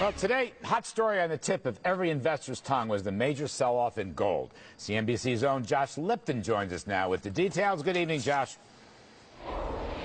Well, today, hot story on the tip of every investor's tongue was the major sell-off in gold. CNBC's own Josh Lipton joins us now with the details. Good evening, Josh.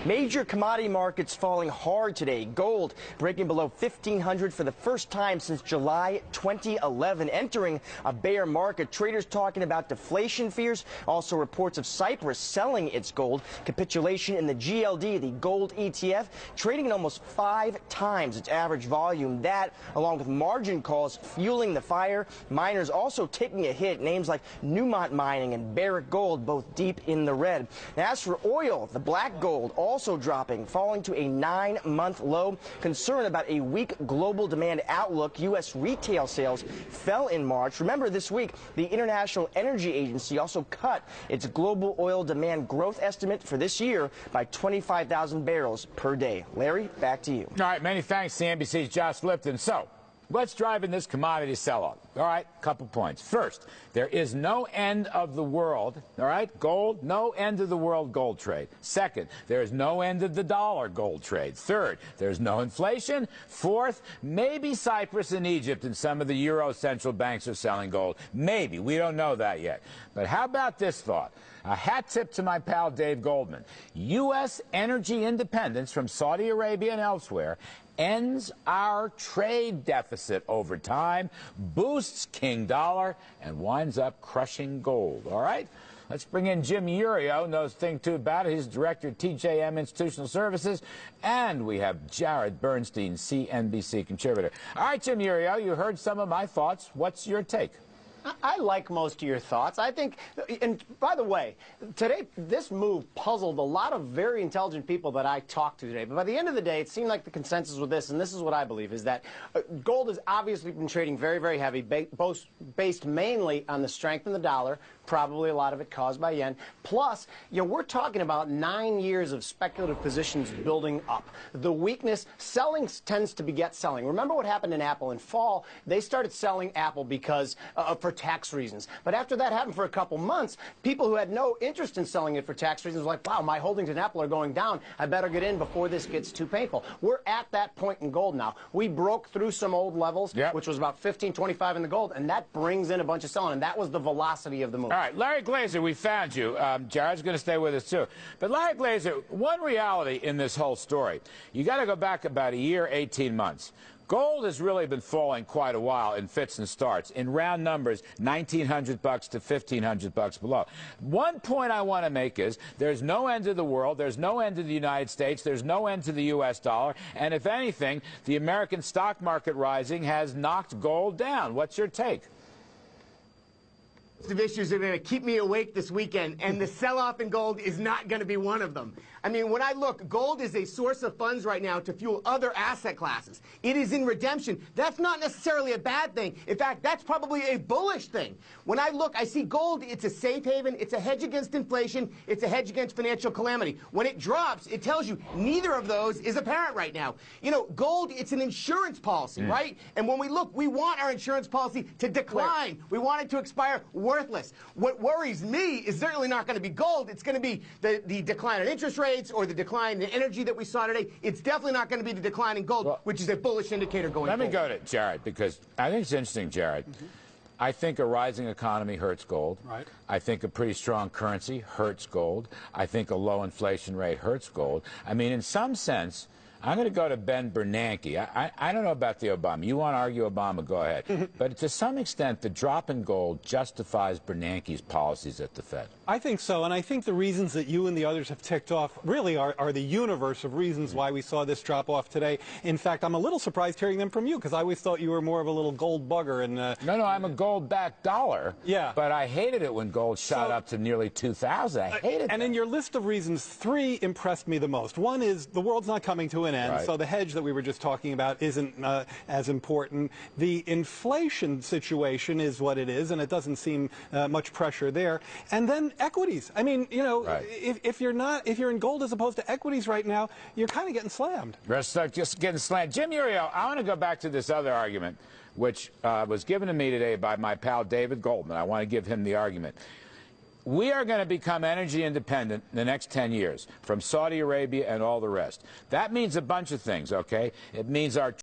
Major commodity markets falling hard today. Gold breaking below $1,500 for the first time since July 2011, entering a bear market. Traders talking about deflation fears. Also reports of Cyprus selling its gold. Capitulation in the GLD, the gold ETF, trading at almost 5 times its average volume. That, along with margin calls, fueling the fire. Miners also taking a hit. Names like Newmont Mining and Barrick Gold, both deep in the red. Now, as for oil, the black gold also dropping, falling to a 9-month low. Concern about a weak global demand outlook. U.S. retail sales fell in March. Remember, this week, the International Energy Agency also cut its global oil demand growth estimate for this year by 25,000 barrels per day. Larry, back to you. All right, many thanks, CNBC's Josh Lipton. So, what's driving this commodity sell-off? All right, couple points. First, there is no end of the world, all right, gold, no end of the world gold trade. Second, there is no end of the dollar gold trade. Third, there's no inflation. Fourth, maybe Cyprus and Egypt and some of the Euro central banks are selling gold. Maybe. We don't know that yet. But how about this thought? A hat tip to my pal Dave Goldman. U.S. energy independence from Saudi Arabia and elsewhere ends our trade deficit over time, boosts King Dollar, and winds up crushing gold. All right? Let's bring in Jim Iuorio, knows a thing too about it. He's director of TJM Institutional Services. And we have Jared Bernstein, CNBC contributor. All right, Jim Iuorio, you heard some of my thoughts. What's your take? I like most of your thoughts. I think, and by the way, today this move puzzled a lot of very intelligent people that I talked to today. But by the end of the day, it seemed like the consensus with this, and this is what I believe, is that gold has obviously been trading very, very heavy, based mainly on the strength in the dollar, probably a lot of it caused by yen. Plus, we're talking about 9 years of speculative positions building up. The weakness, selling tends to beget selling. Remember what happened in Apple in fall? They started selling Apple because for tax reasons. But after that happened for a couple months, people who had no interest in selling it for tax reasons were like, wow, my holdings in Apple are going down. I better get in before this gets too painful. We're at that point in gold now. We broke through some old levels, which was about 15.25 in the gold, and that brings in a bunch of selling, and that was the velocity of the move. All right, Larry Glazer, we found you. Jared's going to stay with us, too. But Larry Glazer, one reality in this whole story, you got to go back about a year, 18 months. Gold has really been falling quite a while in fits and starts. In round numbers, $1,900 to $1,500 below. One point I want to make is there's no end to the world. There's no end to the United States. There's no end to the U.S. dollar. And if anything, the American stock market rising has knocked gold down. What's your take? Of issues are going to keep me awake this weekend, and the sell-off in gold is not going to be one of them. I mean, when I look, gold is a source of funds right now to fuel other asset classes. It is in redemption. That's not necessarily a bad thing. In fact, that's probably a bullish thing. When I look, I see gold, it's a safe haven, it's a hedge against inflation, it's a hedge against financial calamity. When it drops, it tells you neither of those is apparent right now. Gold, it's an insurance policy, right? And when we look, we want our insurance policy to decline. We want it to expire worthless. What worries me is certainly not going to be gold. It's going to be the decline in interest rates or the decline in energy that we saw today. It's definitely not going to be the decline in gold, which is a bullish indicator going forward. Let me go to Jared, because I think it's interesting, Jared. I think a rising economy hurts gold. Right. I think a pretty strong currency hurts gold. I think a low inflation rate hurts gold. I mean, in some sense, I'm going to go to Ben Bernanke. I don't know about the Obama. You want to argue Obama, go ahead. But to some extent, the drop in gold justifies Bernanke's policies at the Fed. I think so, and I think the reasons that you and the others have ticked off really are the universe of reasons why we saw this drop off today. In fact, I'm a little surprised hearing them from you, because I always thought you were more of a little gold bugger. And No, I'm a gold-backed dollar. Yeah. But I hated it when gold shot up to nearly 2,000. I hated And that. in your list of reasons, 3 impressed me the most. One is the world's not coming to an end, so the hedge that we were just talking about isn't as important. The inflation situation is what it is, and it doesn't seem much pressure there. And then equities. I mean, if you're in gold as opposed to equities right now, you're kind of getting slammed. Just getting slammed. Jim Iuorio, I want to go back to this other argument, which was given to me today by my pal David Goldman. I want to give him the argument. We are going to become energy independent in the next 10 years from Saudi Arabia and all the rest. That means a bunch of things, okay? It means our